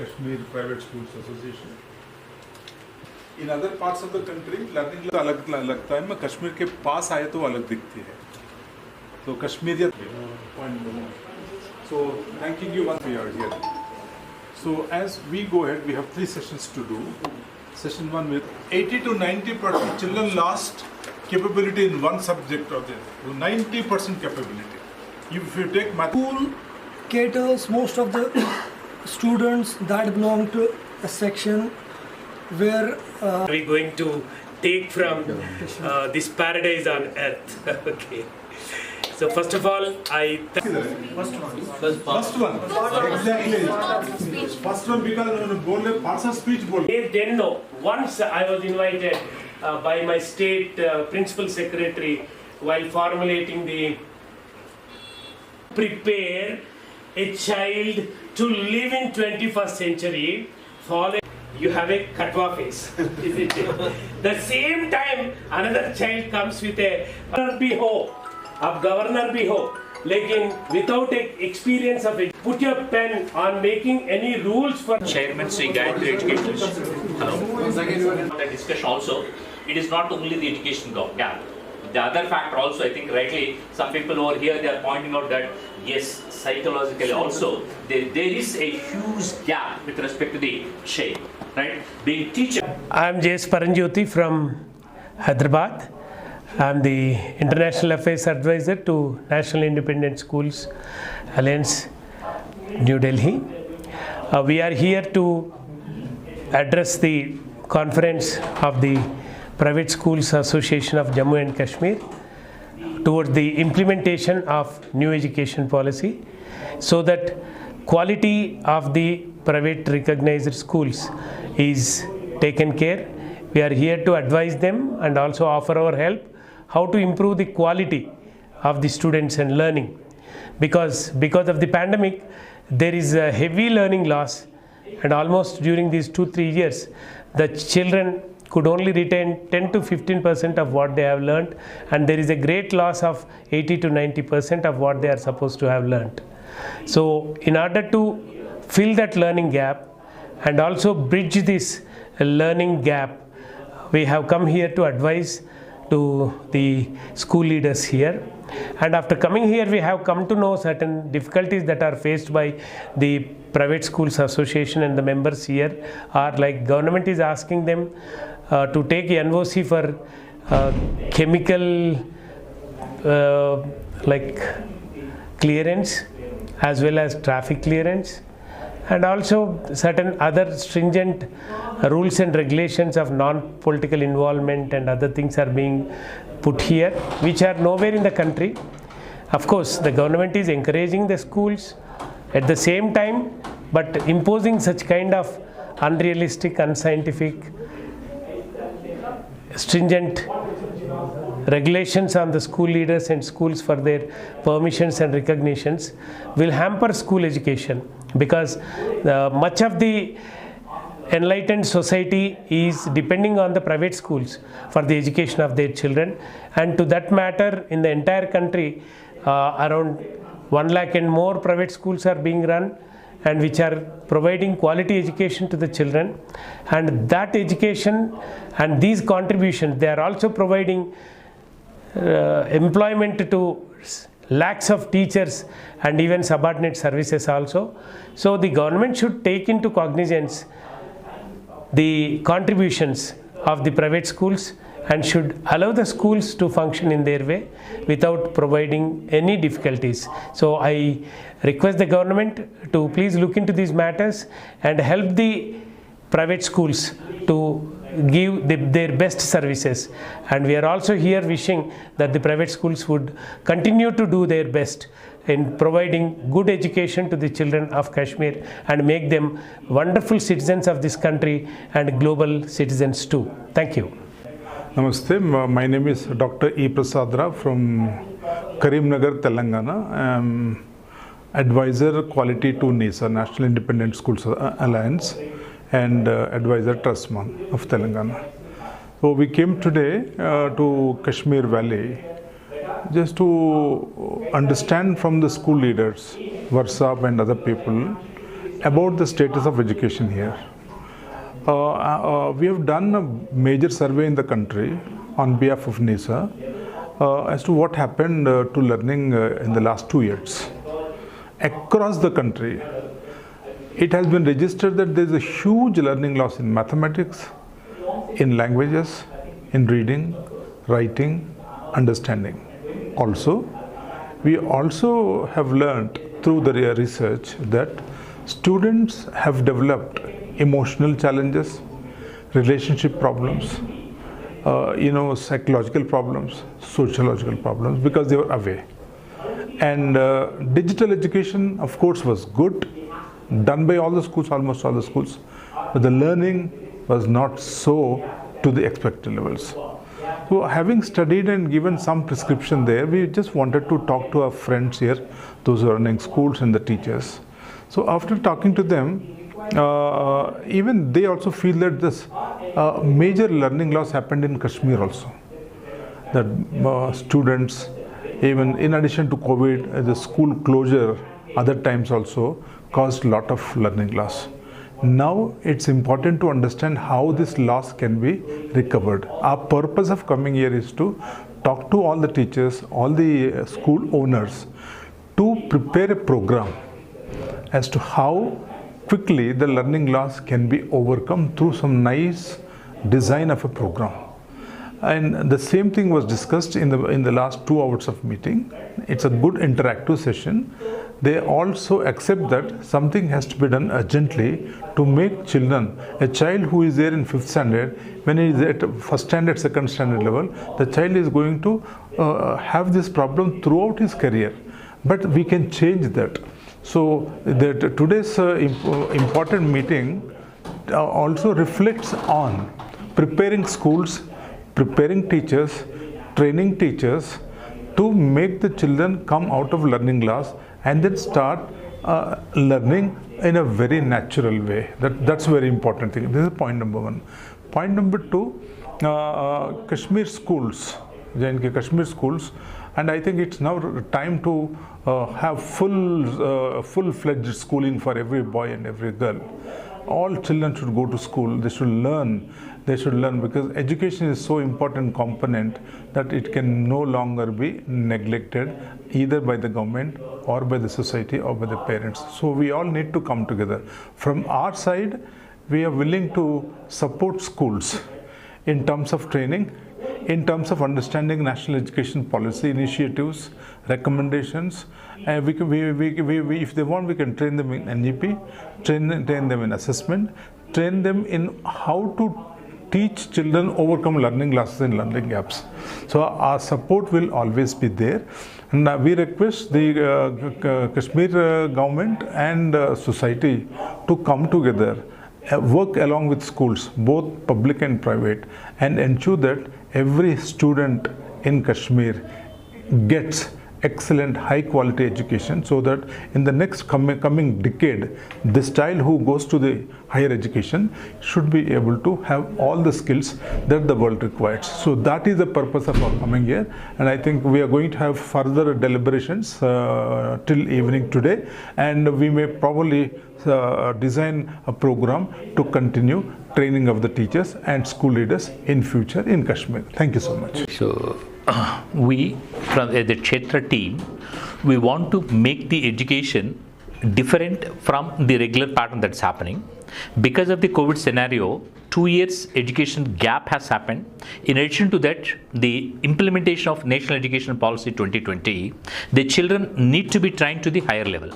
Kashmir Private Schools Association. In other parts of the country, learning अलग लगता है, मैं कश्मीर के पास आए तो अलग दिखती है. So Kashmir point. So thanking you once we are here. So as we go ahead, we have 3 sessions to do. Session 1 with 80 to 90% children lost capability in one subject or the other. 90% capability. If you take math, School caters most of the students that belong to a section where we going to take from this paradise on earth. Okay. So first of all, first one. Exactly. First one because parts of speech. They didn't know. Once I was invited by my state principal secretary while formulating the prepare a child to live in 21st century. You have a katwa face, isn't it? The same time another child comes with a governor bhi ho, ab governor bhi ho, lekin without experience of it. Put your pen on making any rules for Chairman Sri Gayatri Education. Hello. The discussion also, it is not only the education gap. The other factor also, I think rightly, some people over here, they are pointing out that yes, psychologically also, there is a huge gap with respect to the child, right? Being teacher. I am J.S. Paranjyoti from Hyderabad. I am the International Affairs Advisor to National Independent Schools Alliance, New Delhi. We are here to address the conference of the Private Schools Association of Jammu and Kashmir towards the implementation of new education policy so that quality of the private recognized schools is taken care. We are here to advise them and also offer our help how to improve the quality of the students and learning, because of the pandemic there is a heavy learning loss, and almost during these 2-3 years the children could only retain 10 to 15% of what they have learned, and there is a great loss of 80 to 90% of what they are supposed to have learned. So in order to fill that learning gap and also bridge this learning gap, we have come here to advise to the school leaders here. And after coming here, we have come to know certain difficulties that are faced by the Private Schools Association, and the members here are like government is asking them to take NOC for chemical like clearance as well as traffic clearance, and also certain other stringent rules and regulations of non-political involvement and other things are being put here, which are nowhere in the country. Of course, the government is encouraging the schools at the same time, but imposing such kind of unrealistic, unscientific, stringent regulations on the school leaders and schools for their permissions and recognitions will hamper school education, because much of the enlightened society is depending on the private schools for the education of their children, and to that matter in the entire country around 1 lakh and more private schools are being run, and which are providing quality education to the children, and that education and these contributions, they are also providing employment to lakhs of teachers and even subordinate services also. So the government should take into cognizance the contributions of the private schools and should allow the schools to function in their way without providing any difficulties. So I request the government to please look into these matters and help the private schools to give their best services. And we are also here wishing that the private schools would continue to do their best in providing good education to the children of Kashmir and make them wonderful citizens of this country and global citizens too. Thank you. Namaste, my name is Dr. E. Prasadra from Karimnagar, Telangana. I am advisor quality to NISA, National Independent Schools Alliance, and advisor Trustman of Telangana. So we came today to Kashmir Valley just to understand from the school leaders, Varsab and other people, about the status of education here. We have done a major survey in the country on behalf of NISA as to what happened to learning in the last 2 years. Across the country, it has been registered that there is a huge learning loss in mathematics, in languages, in reading, writing, understanding. Also, we also have learnt through the research that students have developed emotional challenges, relationship problems, psychological problems, sociological problems, because they were away. And digital education, of course, was good, done by all the schools, almost all the schools, but the learning was not so to the expected levels. So having studied and given some prescription there, we just wanted to talk to our friends here, those who are running schools and the teachers. So after talking to them, even they also feel that this major learning loss happened in Kashmir also. That students, even in addition to COVID, the school closure other times also caused a lot of learning loss. Now it's important to understand how this loss can be recovered. Our purpose of coming here is to talk to all the teachers, all the school owners, to prepare a program as to how quickly the learning loss can be overcome through some nice design of a program. And the same thing was discussed in the last 2 hours of meeting. It's a good interactive session. They also accept that something has to be done urgently to make children, a child who is there in 5th standard, when he is at 1st standard, 2nd standard level, the child is going to have this problem throughout his career. But we can change that. So today's important meeting also reflects on preparing schools, preparing teachers, training teachers to make the children come out of learning loss and then start learning in a very natural way. That's a very important thing. This is point number 1. Point number 2, Kashmir schools, J&K Kashmir schools, and I think it's now time to have full-fledged schooling for every boy and every girl. All children should go to school. They should learn because education is so important component that it can no longer be neglected either by the government or by the society or by the parents. So we all need to come together. From our side, we are willing to support schools in terms of training, in terms of understanding national education policy initiatives, recommendations. If they want, we can train them in NEP, train them in assessment, train them in how to teach children overcome learning losses and learning gaps. So our support will always be there. And we request the Kashmir government and society to come together, work along with schools, both public and private, and ensure that every student in Kashmir gets excellent high quality education, so that in the next coming decade, this child who goes to the higher education should be able to have all the skills that the world requires. So that is the purpose of our coming here, and I think we are going to have further deliberations till evening today, and we may probably design a program to continue training of the teachers and school leaders in future in Kashmir. Thank you so much. So we from the Kshetra team, we want to make the education different from the regular pattern that's happening. Because of the COVID scenario, 2 years education gap has happened. In addition to that, the implementation of National Education Policy 2020, the children need to be trained to the higher level.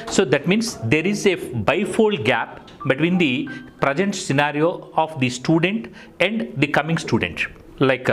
So that means there is a bifold gap between the present scenario of the student and the coming student. Like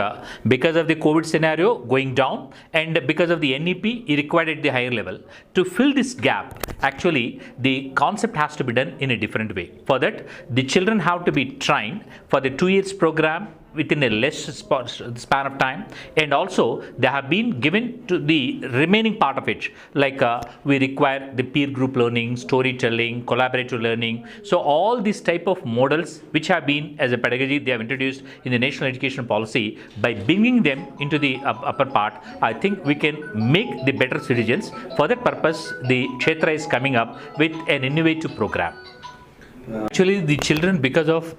because of the COVID scenario going down, and because of the NEP required at the higher level. To fill this gap, actually the concept has to be done in a different way. For that, the children have to be trained for the 2 years program within a less span of time, and also they have been given to the remaining part of it, like we require the peer group learning, storytelling, collaborative learning. So all these type of models which have been as a pedagogy they have introduced in the national education policy, by bringing them into the upper part, I think we can make the better citizens. For that purpose, the Kshetra is coming up with an innovative program. Actually, the children, because of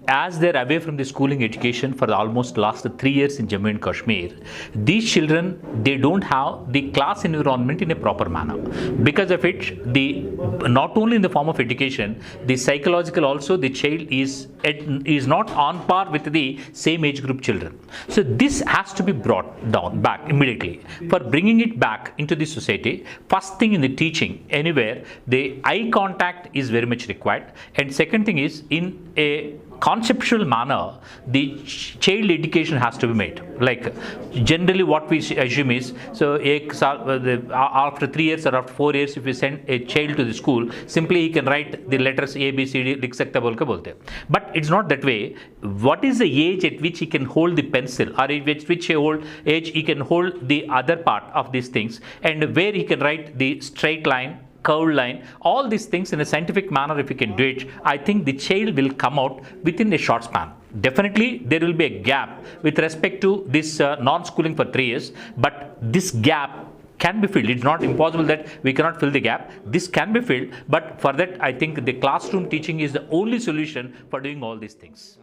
as they're away from the schooling education for almost last 3 years in Jammu and Kashmir, these children, they don't have the class environment in a proper manner. Because of it, not only in the form of education, the psychological also, the child is not on par with the same age group children. So this has to be brought down back immediately. For bringing it back into the society, first thing in the teaching, anywhere, the eye contact is very much required. And second thing is, in a conceptual manner, the child education has to be made. Like generally what we assume is, so after 3 years or after 4 years, if we send a child to the school, simply he can write the letters A, B, C, D, likh sakta bolke bolte. But it's not that way. What is the age at which he can hold the pencil, or at which age he can hold the other part of these things, and where he can write the straight line, curved line, all these things in a scientific manner, if you can do it, I think the child will come out within a short span. Definitely, there will be a gap with respect to this non-schooling for 3 years, but this gap can be filled. It's not impossible that we cannot fill the gap. This can be filled, but for that, I think the classroom teaching is the only solution for doing all these things.